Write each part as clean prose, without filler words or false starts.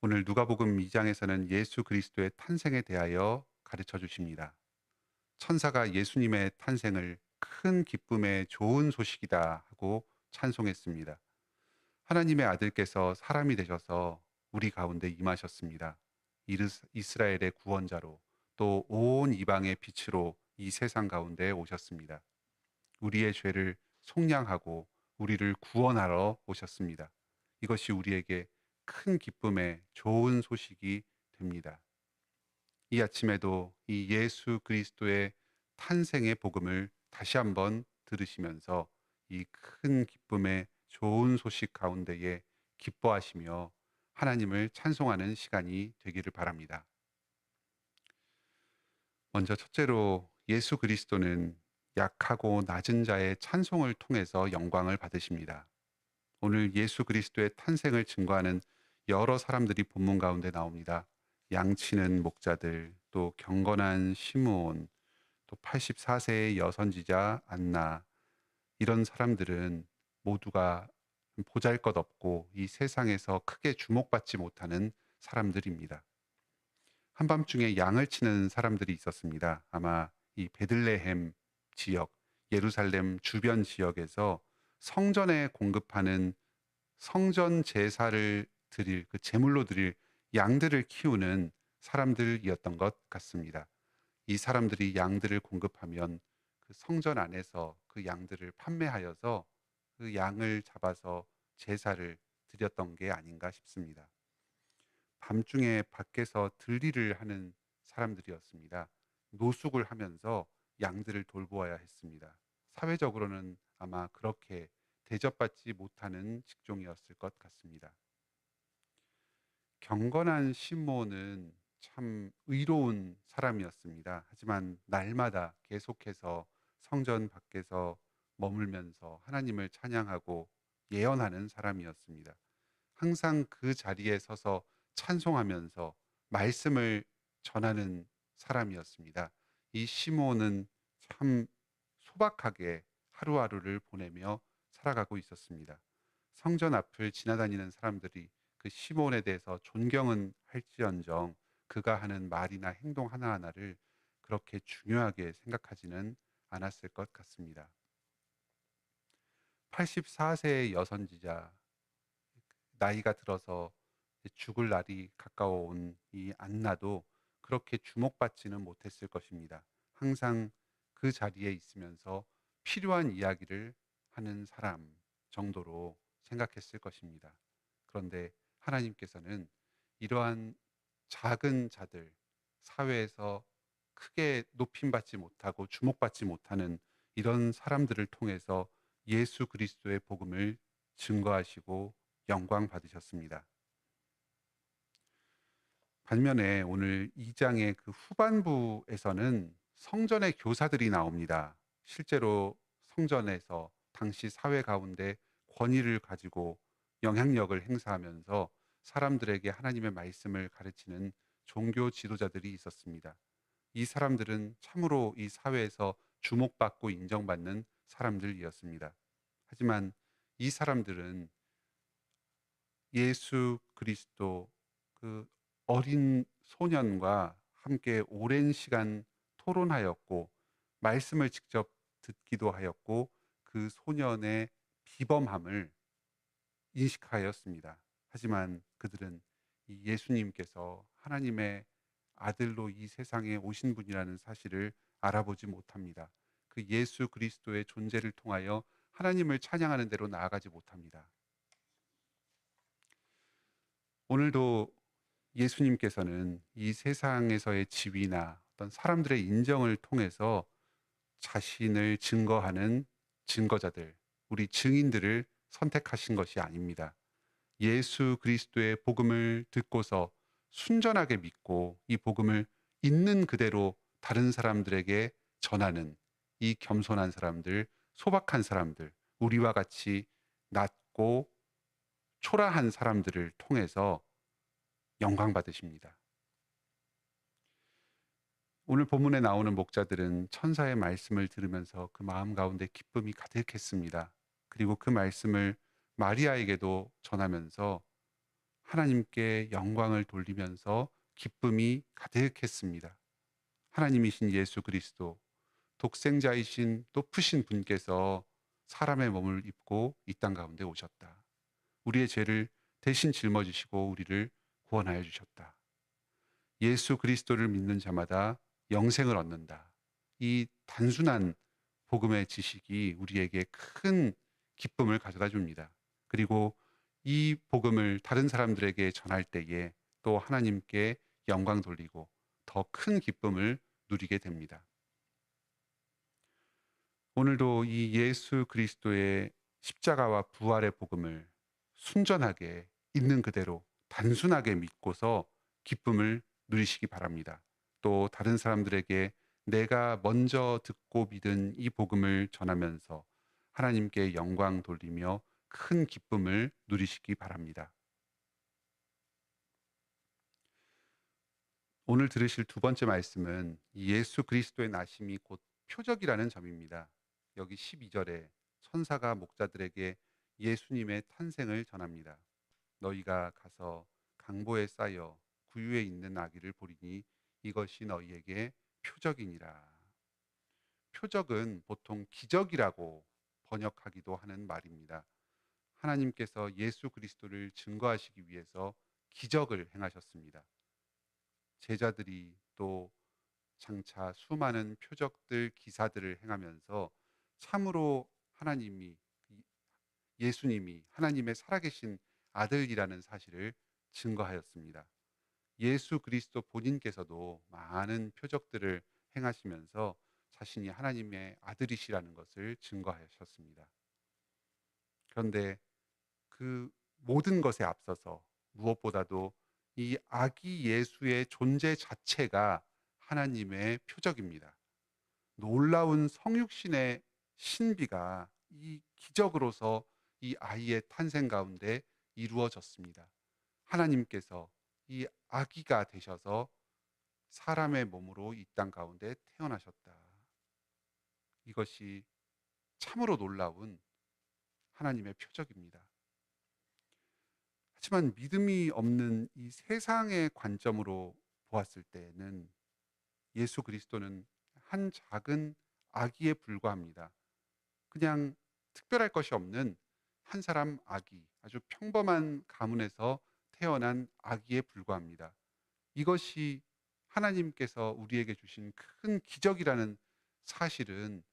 오늘 누가복음 2장에서는 예수 그리스도의 탄생에 대하여 가르쳐 주십니다. 천사가 예수님의 탄생을 큰 기쁨의 좋은 소식이다 하고 찬송했습니다. 하나님의 아들께서 사람이 되셔서 우리 가운데 임하셨습니다. 이스라엘의 구원자로 또 온 이방의 빛으로 이 세상 가운데 오셨습니다. 우리의 죄를 속량하고 우리를 구원하러 오셨습니다. 이것이 우리에게 큰 기쁨의 좋은 소식이 됩니다. 이 아침에도 이 예수 그리스도의 탄생의 복음을 다시 한번 들으시면서 이 큰 기쁨의 좋은 소식 가운데에 기뻐하시며 하나님을 찬송하는 시간이 되기를 바랍니다. 먼저 첫째로 예수 그리스도는 약하고 낮은 자의 찬송을 통해서 영광을 받으십니다. 오늘 예수 그리스도의 탄생을 증거하는 여러 사람들이 본문 가운데 나옵니다. 양치는 목자들, 또 경건한 시므온, 또 84세의 여선지자 안나, 이런 사람들은 모두가 보잘것없고 이 세상에서 크게 주목받지 못하는 사람들입니다. 한밤중에 양을 치는 사람들이 있었습니다. 아마 이 베들레헴 지역, 예루살렘 주변 지역에서 성전에 공급하는 성전 제사를 드릴 그 제물로 드릴 양들을 키우는 사람들이었던 것 같습니다. 이 사람들이 양들을 공급하면 그 성전 안에서 그 양들을 판매하여서 그 양을 잡아서 제사를 드렸던 게 아닌가 싶습니다. 밤중에 밖에서 들일을 하는 사람들이었습니다. 노숙을 하면서 양들을 돌보아야 했습니다. 사회적으로는 아마 그렇게 대접받지 못하는 직종이었을 것 같습니다. 경건한 시므온은 참 의로운 사람이었습니다. 하지만 날마다 계속해서 성전 밖에서 머물면서 하나님을 찬양하고 예언하는 사람이었습니다. 항상 그 자리에 서서 찬송하면서 말씀을 전하는 사람이었습니다. 이 시므온은 참 소박하게 하루하루를 보내며 살아가고 있었습니다. 성전 앞을 지나다니는 사람들이 그 시므온에 대해서 존경은 할지언정 그가 하는 말이나 행동 하나하나를 그렇게 중요하게 생각하지는 않았을 것 같습니다. 84세의 여선지자, 나이가 들어서 죽을 날이 가까워온 이 안나도 그렇게 주목받지는 못했을 것입니다. 항상 그 자리에 있으면서 필요한 이야기를 하는 사람 정도로 생각했을 것입니다. 그런데 하나님께서는 이러한 작은 자들, 사회에서 크게 높임받지 못하고 주목받지 못하는 이런 사람들을 통해서 예수 그리스도의 복음을 증거하시고 영광 받으셨습니다. 반면에 오늘 2장의 그 후반부에서는 성전의 교사들이 나옵니다. 실제로 성전에서 당시 사회 가운데 권위를 가지고 영향력을 행사하면서 사람들에게 하나님의 말씀을 가르치는 종교 지도자들이 있었습니다. 이 사람들은 참으로 이 사회에서 주목받고 인정받는 사람들이었습니다. 하지만 이 사람들은 예수 그리스도 그 어린 소년과 함께 오랜 시간 토론하였고 말씀을 직접 듣기도 하였고 그 소년의 비범함을 인식하였습니다. 하지만 그들은 이 예수님께서 하나님의 아들로 이 세상에 오신 분이라는 사실을 알아보지 못합니다. 그 예수 그리스도의 존재를 통하여 하나님을 찬양하는 대로 나아가지 못합니다. 오늘도 예수님께서는 이 세상에서의 지위나 어떤 사람들의 인정을 통해서 자신을 증거하는 증거자들, 우리 증인들을 선택하신 것이 아닙니다. 예수 그리스도의 복음을 듣고서 순전하게 믿고 이 복음을 있는 그대로 다른 사람들에게 전하는 이 겸손한 사람들, 소박한 사람들, 우리와 같이 낮고 초라한 사람들을 통해서 영광 받으십니다. 오늘 본문에 나오는 목자들은 천사의 말씀을 들으면서 그 마음 가운데 기쁨이 가득했습니다. 그리고 그 말씀을 마리아에게도 전하면서 하나님께 영광을 돌리면서 기쁨이 가득했습니다. 하나님이신 예수 그리스도, 독생자이신 높으신 분께서 사람의 몸을 입고 이 땅 가운데 오셨다. 우리의 죄를 대신 짊어지시고 우리를 구원하여 주셨다. 예수 그리스도를 믿는 자마다 영생을 얻는다. 이 단순한 복음의 지식이 우리에게 큰 기쁨을 가져다 줍니다. 그리고 이 복음을 다른 사람들에게 전할 때에 또 하나님께 영광 돌리고 더 큰 기쁨을 누리게 됩니다. 오늘도 이 예수 그리스도의 십자가와 부활의 복음을 순전하게 있는 그대로 단순하게 믿고서 기쁨을 누리시기 바랍니다. 또 다른 사람들에게 내가 먼저 듣고 믿은 이 복음을 전하면서 하나님께 영광 돌리며 큰 기쁨을 누리시기 바랍니다. 오늘 들으실 두 번째 말씀은 예수 그리스도의 나심이 곧 표적이라는 점입니다. 여기 12절에 천사가 목자들에게 예수님의 탄생을 전합니다. 너희가 가서 강보에 쌓여 구유에 있는 아기를 보리니 이것이 너희에게 표적이니라. 표적은 보통 기적이라고 번역하기도 하는 말입니다. 하나님께서 예수 그리스도를 증거하시기 위해서 기적을 행하셨습니다. 제자들이 또 장차 수많은 표적들, 기사들을 행하면서 참으로 예수님이 하나님의 살아계신 아들이라는 사실을 증거하였습니다. 예수 그리스도 본인께서도 많은 표적들을 행하시면서 자신이 하나님의 아들이시라는 것을 증거하셨습니다. 그런데 그 모든 것에 앞서서 무엇보다도 이 아기 예수의 존재 자체가 하나님의 표적입니다. 놀라운 성육신의 신비가 이 기적으로서 이 아이의 탄생 가운데 이루어졌습니다. 하나님께서 이 아기가 되셔서 사람의 몸으로 이 땅 가운데 태어나셨다. 이것이 참으로 놀라운 하나님의 표적입니다. 하지만 믿음이 없는 이 세상의 관점으로 보았을 때에는 예수 그리스도는 한 작은 아기에 불과합니다. 그냥 특별할 것이 없는 한 사람 아기, 아주 평범한 가문에서 태어난 아기에 불과합니다. 이것이 하나님께서 우리에게 주신 큰 기적이라는 사실은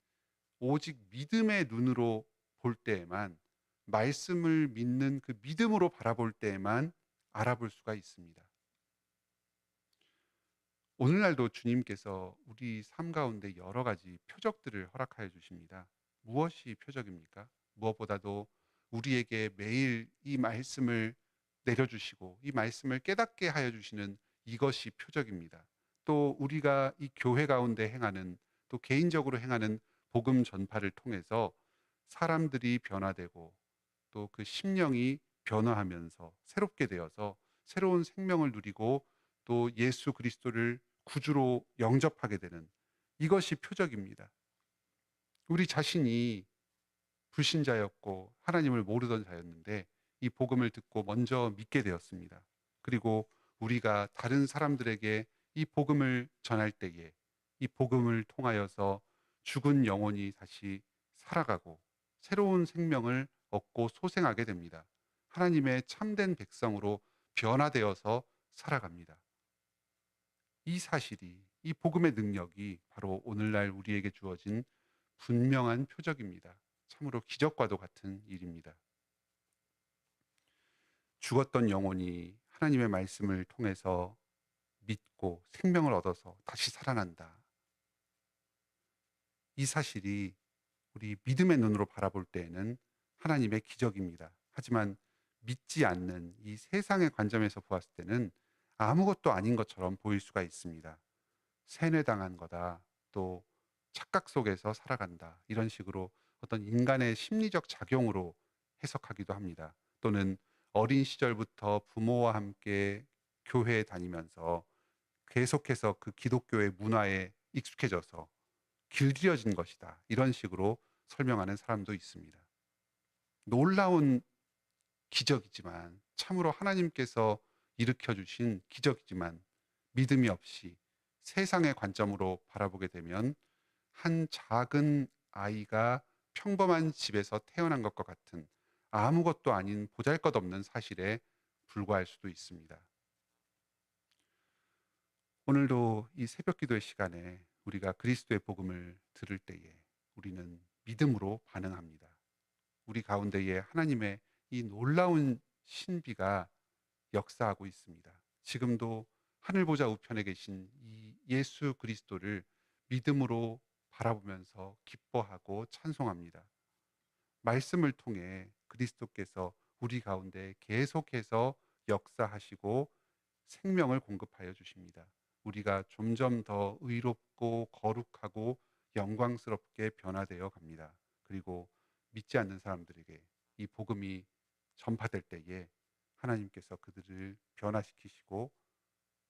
오직 믿음의 눈으로 볼 때에만, 말씀을 믿는 그 믿음으로 바라볼 때에만 알아볼 수가 있습니다. 오늘날도 주님께서 우리 삶 가운데 여러 가지 표적들을 허락하여 주십니다. 무엇이 표적입니까? 무엇보다도 우리에게 매일 이 말씀을 내려주시고 이 말씀을 깨닫게 하여 주시는 이것이 표적입니다. 또 우리가 이 교회 가운데 행하는, 또 개인적으로 행하는 복음 전파를 통해서 사람들이 변화되고 또 그 심령이 변화하면서 새롭게 되어서 새로운 생명을 누리고 또 예수 그리스도를 구주로 영접하게 되는 이것이 표적입니다. 우리 자신이 불신자였고 하나님을 모르던 자였는데 이 복음을 듣고 먼저 믿게 되었습니다. 그리고 우리가 다른 사람들에게 이 복음을 전할 때에 이 복음을 통하여서 죽은 영혼이 다시 살아가고 새로운 생명을 얻고 소생하게 됩니다. 하나님의 참된 백성으로 변화되어서 살아갑니다. 이 사실이, 이 복음의 능력이 바로 오늘날 우리에게 주어진 분명한 표적입니다. 참으로 기적과도 같은 일입니다. 죽었던 영혼이 하나님의 말씀을 통해서 믿고 생명을 얻어서 다시 살아난다. 이 사실이 우리 믿음의 눈으로 바라볼 때에는 하나님의 기적입니다. 하지만 믿지 않는 이 세상의 관점에서 보았을 때는 아무것도 아닌 것처럼 보일 수가 있습니다. 세뇌당한 거다. 또 착각 속에서 살아간다. 이런 식으로 어떤 인간의 심리적 작용으로 해석하기도 합니다. 또는 어린 시절부터 부모와 함께 교회에 다니면서 계속해서 그 기독교의 문화에 익숙해져서 길들여진 것이다. 이런 식으로 설명하는 사람도 있습니다. 놀라운 기적이지만, 참으로 하나님께서 일으켜 주신 기적이지만, 믿음이 없이 세상의 관점으로 바라보게 되면 한 작은 아이가 평범한 집에서 태어난 것과 같은 아무것도 아닌 보잘것없는 사실에 불과할 수도 있습니다. 오늘도 이 새벽 기도의 시간에 우리가 그리스도의 복음을 들을 때에 우리는 믿음으로 반응합니다. 우리 가운데에 하나님의 이 놀라운 신비가 역사하고 있습니다. 지금도 하늘 보좌 우편에 계신 이 예수 그리스도를 믿음으로 바라보면서 기뻐하고 찬송합니다. 말씀을 통해 그리스도께서 우리 가운데 계속해서 역사하시고 생명을 공급하여 주십니다. 우리가 점점 더 의롭고 거룩하고 영광스럽게 변화되어 갑니다. 그리고 믿지 않는 사람들에게 이 복음이 전파될 때에 하나님께서 그들을 변화시키시고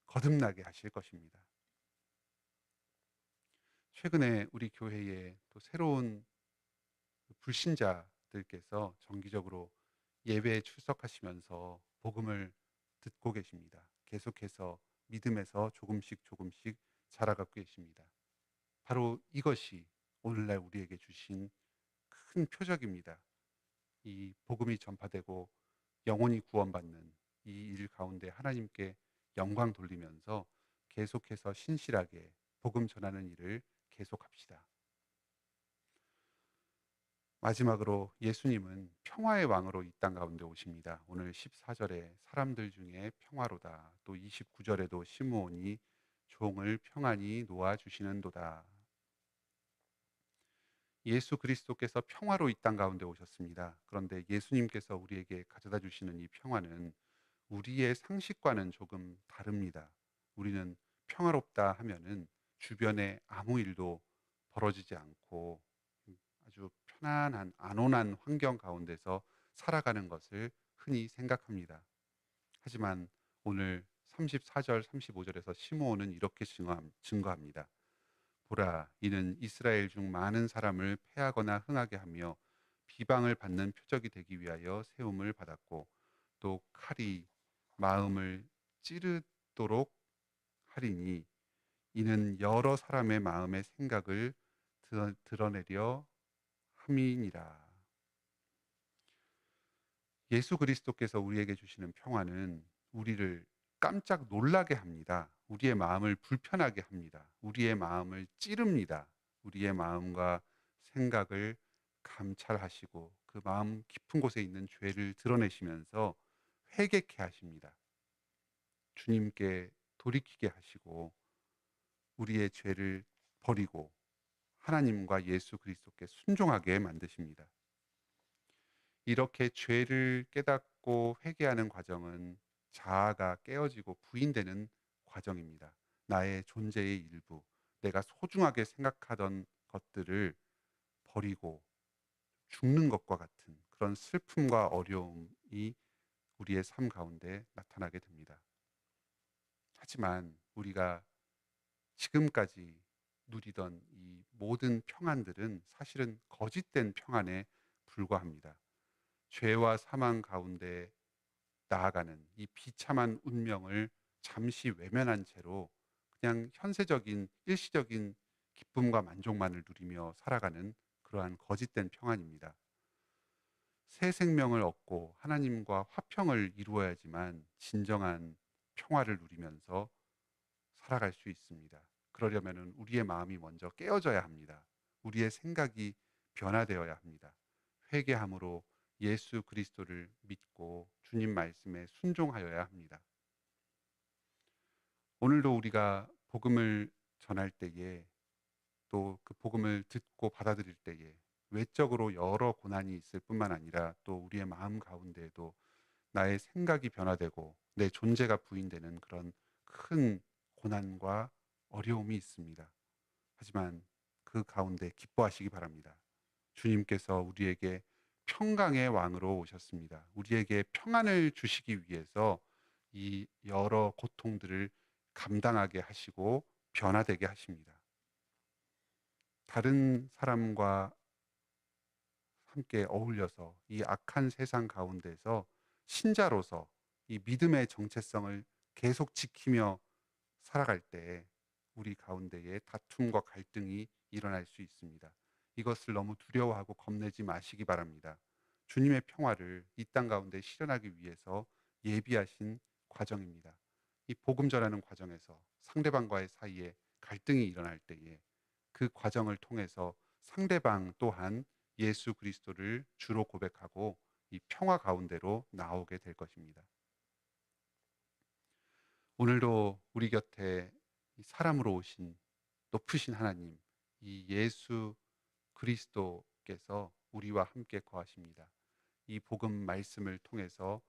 거듭나게 하실 것입니다. 최근에 우리 교회에 또 새로운 불신자들께서 정기적으로 예배에 출석하시면서 복음을 듣고 계십니다. 계속해서 믿음에서 조금씩 조금씩 자라가고 계십니다. 바로 이것이 오늘날 우리에게 주신 큰 표적입니다. 이 복음이 전파되고 영혼이 구원받는 이 일 가운데 하나님께 영광 돌리면서 계속해서 신실하게 복음 전하는 일을 계속합시다. 마지막으로 예수님은 평화의 왕으로 이 땅 가운데 오십니다. 오늘 14절에 사람들 중에 평화로다. 또 29절에도 시므온이 종을 평안히 놓아 주시는도다. 예수 그리스도께서 평화로 이 땅 가운데 오셨습니다. 그런데 예수님께서 우리에게 가져다 주시는 이 평화는 우리의 상식과는 조금 다릅니다. 우리는 평화롭다 하면은 주변에 아무 일도 벌어지지 않고 아주 편안한 안온한 환경 가운데서 살아가는 것을 흔히 생각합니다. 하지만 오늘 34절, 35절에서 시므온은 이렇게 증거합니다. 보라, 이는 이스라엘 중 많은 사람을 패하거나 흥하게 하며 비방을 받는 표적이 되기 위하여 세움을 받았고 또 칼이 마음을 찌르도록 하리니 이는 여러 사람의 마음의 생각을 드러내려 함이니라. 예수 그리스도께서 우리에게 주시는 평화는 우리를 깜짝 놀라게 합니다. 우리의 마음을 불편하게 합니다. 우리의 마음을 찌릅니다. 우리의 마음과 생각을 감찰하시고 그 마음 깊은 곳에 있는 죄를 드러내시면서 회개케 하십니다. 주님께 돌이키게 하시고 우리의 죄를 버리고 하나님과 예수 그리스도께 순종하게 만드십니다. 이렇게 죄를 깨닫고 회개하는 과정은 자아가 깨어지고 부인되는 과정입니다. 나의 존재의 일부, 내가 소중하게 생각하던 것들을 버리고 죽는 것과 같은 그런 슬픔과 어려움이 우리의 삶 가운데 나타나게 됩니다. 하지만 우리가 지금까지 누리던 이 모든 평안들은 사실은 거짓된 평안에 불과합니다. 죄와 사망 가운데 나아가는 이 비참한 운명을 잠시 외면한 채로 그냥 현세적인 일시적인 기쁨과 만족만을 누리며 살아가는 그러한 거짓된 평안입니다. 새 생명을 얻고 하나님과 화평을 이루어야지만 진정한 평화를 누리면서 살아갈 수 있습니다. 그러려면 우리의 마음이 먼저 깨어져야 합니다. 우리의 생각이 변화되어야 합니다. 회개함으로 예수 그리스도를 믿고 주님 말씀에 순종하여야 합니다. 오늘도 우리가 복음을 전할 때에 또 그 복음을 듣고 받아들일 때에 외적으로 여러 고난이 있을 뿐만 아니라 또 우리의 마음 가운데에도 나의 생각이 변화되고 내 존재가 부인되는 그런 큰 고난과 어려움이 있습니다. 하지만 그 가운데 기뻐하시기 바랍니다. 주님께서 우리에게 평강의 왕으로 오셨습니다. 우리에게 평안을 주시기 위해서 이 여러 고통들을 감당하게 하시고 변화되게 하십니다. 다른 사람과 함께 어울려서 이 악한 세상 가운데서 신자로서 이 믿음의 정체성을 계속 지키며 살아갈 때 우리 가운데에 다툼과 갈등이 일어날 수 있습니다. 이것을 너무 두려워하고 겁내지 마시기 바랍니다. 주님의 평화를 이 땅 가운데 실현하기 위해서 예비하신 과정입니다. 이 복음 전하는 과정에서 상대방과의 사이에 갈등이 일어날 때에 그 과정을 통해서 상대방 또한 예수 그리스도를 주로 고백하고 이 평화 가운데로 나오게 될 것입니다. 오늘도 우리 곁에 이 사람으로 오신 높으신 하나님, 이 예수 그리스도께서 우리와 함께 거하십니다. 이 복음 말씀을 통해서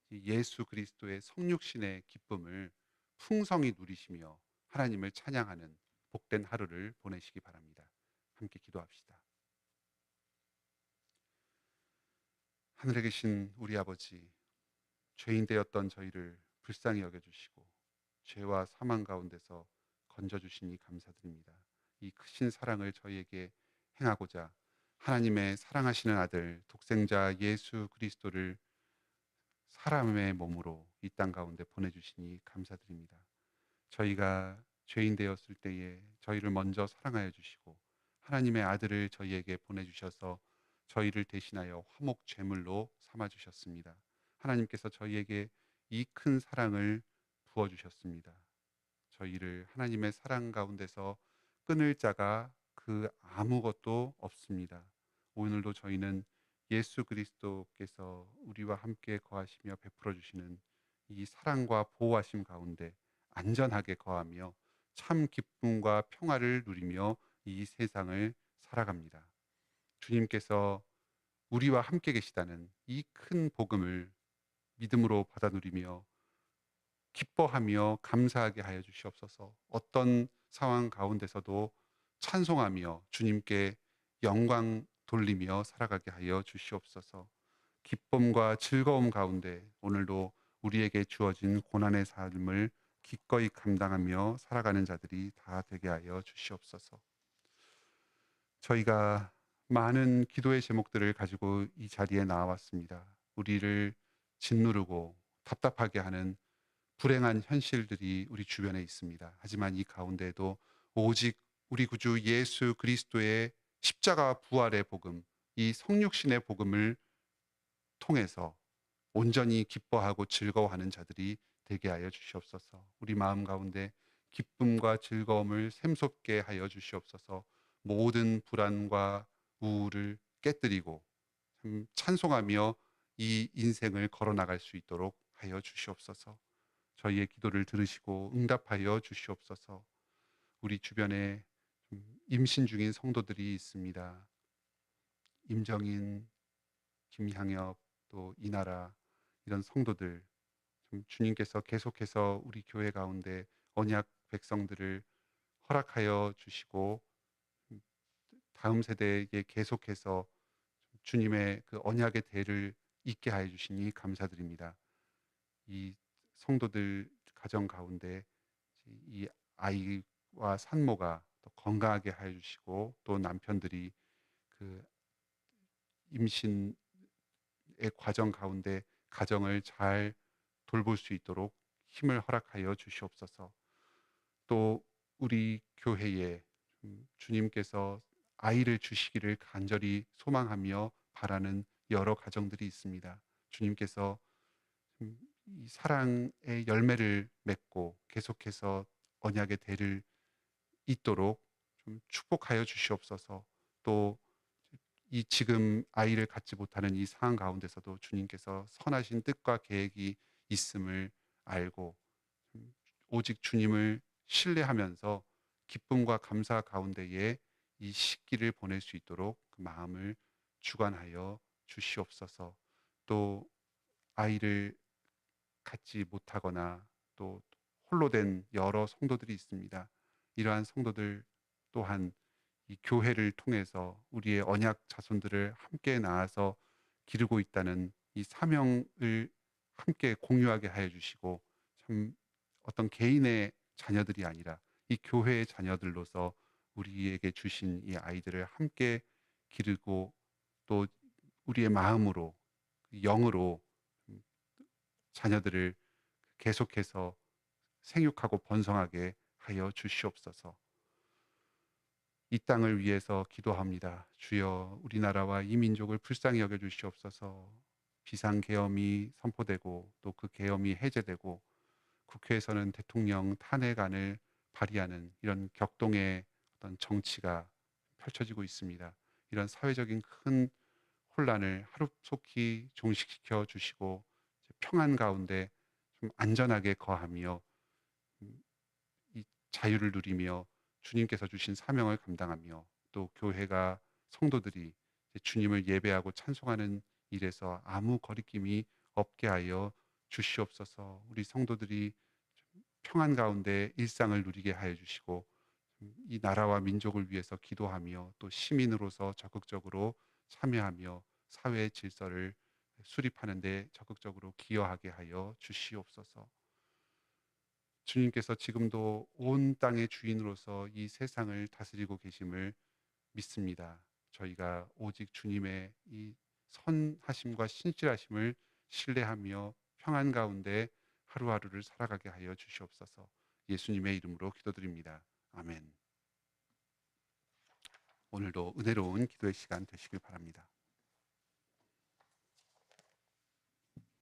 이 예수 그리스도의 성육신의 기쁨을 풍성히 누리시며 하나님을 찬양하는 복된 하루를 보내시기 바랍니다. 함께 기도합시다. 하늘에 계신 우리 아버지, 죄인 되었던 저희를 불쌍히 여겨주시고 죄와 사망 가운데서 건져주시니 감사드립니다. 이 크신 사랑을 저희에게 행하고자 하나님의 사랑하시는 아들 독생자 예수 그리스도를 사람의 몸으로 이 땅 가운데 보내주시니 감사드립니다. 저희가 죄인 되었을 때에 저희를 먼저 사랑하여 주시고 하나님의 아들을 저희에게 보내주셔서 저희를 대신하여 화목 제물로 삼아 주셨습니다. 하나님께서 저희에게 이 큰 사랑을 부어 주셨습니다. 저희를 하나님의 사랑 가운데서 끊을 자가 그 아무것도 없습니다. 오늘도 저희는 예수 그리스도께서 우리와 함께 거하시며 베풀어 주시는 이 사랑과 보호하심 가운데 안전하게 거하며 참 기쁨과 평화를 누리며 이 세상을 살아갑니다. 주님께서 우리와 함께 계시다는 이 큰 복음을 믿음으로 받아 누리며 기뻐하며 감사하게 하여 주시옵소서. 어떤 상황 가운데서도 찬송하며 주님께 영광 돌리며 살아가게 하여 주시옵소서. 기쁨과 즐거움 가운데 오늘도 우리에게 주어진 고난의 삶을 기꺼이 감당하며 살아가는 자들이 다 되게 하여 주시옵소서. 저희가 많은 기도의 제목들을 가지고 이 자리에 나왔습니다. 우리를 짓누르고 답답하게 하는 불행한 현실들이 우리 주변에 있습니다. 하지만 이 가운데에도 오직 우리 구주 예수 그리스도의 십자가 부활의 복음, 이 성육신의 복음을 통해서 온전히 기뻐하고 즐거워하는 자들이 되게 하여 주시옵소서. 우리 마음 가운데 기쁨과 즐거움을 샘솟게 하여 주시옵소서. 모든 불안과 우울을 깨뜨리고 참 찬송하며 이 인생을 걸어 나갈 수 있도록 하여 주시옵소서. 저희의 기도를 들으시고 응답하여 주시옵소서. 우리 주변에 임신 중인 성도들이 있습니다. 임정인, 김향엽, 또 이나라 이런 성도들 주님께서 계속해서 우리 교회 가운데 언약 백성들을 허락하여 주시고 다음 세대에 계속해서 주님의 그 언약의 대를 잇게 하여 주시니 감사드립니다. 이 성도들 가정 가운데 이 아이와 산모가 또 건강하게 하여 주시고 또 남편들이 그 임신의 과정 가운데 가정을 잘 돌볼 수 있도록 힘을 허락하여 주시옵소서. 또 우리 교회에 주님께서 아이를 주시기를 간절히 소망하며 바라는 여러 가정들이 있습니다. 주님께서 이 사랑의 열매를 맺고 계속해서 언약의 대를 잇도록 좀 축복하여 주시옵소서. 또 이 지금 아이를 갖지 못하는 이 상황 가운데서도 주님께서 선하신 뜻과 계획이 있음을 알고 오직 주님을 신뢰하면서 기쁨과 감사 가운데에 이 시기를 보낼 수 있도록 그 마음을 주관하여 주시옵소서. 또 아이를 갖지 못하거나 또 홀로 된 여러 성도들이 있습니다. 이러한 성도들 또한 이 교회를 통해서 우리의 언약 자손들을 함께 나아서 기르고 있다는 이 사명을 함께 공유하게 하여 주시고 참 어떤 개인의 자녀들이 아니라 이 교회의 자녀들로서 우리에게 주신 이 아이들을 함께 기르고 또 우리의 마음으로 영으로 자녀들을 계속해서 생육하고 번성하게 하여 주시옵소서. 이 땅을 위해서 기도합니다. 주여, 우리나라와 이 민족을 불쌍히 여겨 주시옵소서. 비상계엄이 선포되고 또 그 계엄이 해제되고 국회에서는 대통령 탄핵안을 발의하는 이런 격동의 어떤 정치가 펼쳐지고 있습니다. 이런 사회적인 큰 혼란을 하루속히 종식시켜 주시고 평안 가운데 좀 안전하게 거하며 이 자유를 누리며 주님께서 주신 사명을 감당하며 또 교회가 성도들이 주님을 예배하고 찬송하는 일에서 아무 거리낌이 없게 하여 주시옵소서. 우리 성도들이 평안 가운데 일상을 누리게 하여 주시고 이 나라와 민족을 위해서 기도하며 또 시민으로서 적극적으로 참여하며 사회의 질서를 수립하는 데 적극적으로 기여하게 하여 주시옵소서. 주님께서 지금도 온 땅의 주인으로서 이 세상을 다스리고 계심을 믿습니다. 저희가 오직 주님의 이 선하심과 신실하심을 신뢰하며 평안 가운데 하루하루를 살아가게 하여 주시옵소서. 예수님의 이름으로 기도드립니다. 아멘. 오늘도 은혜로운 기도의 시간 되시길 바랍니다.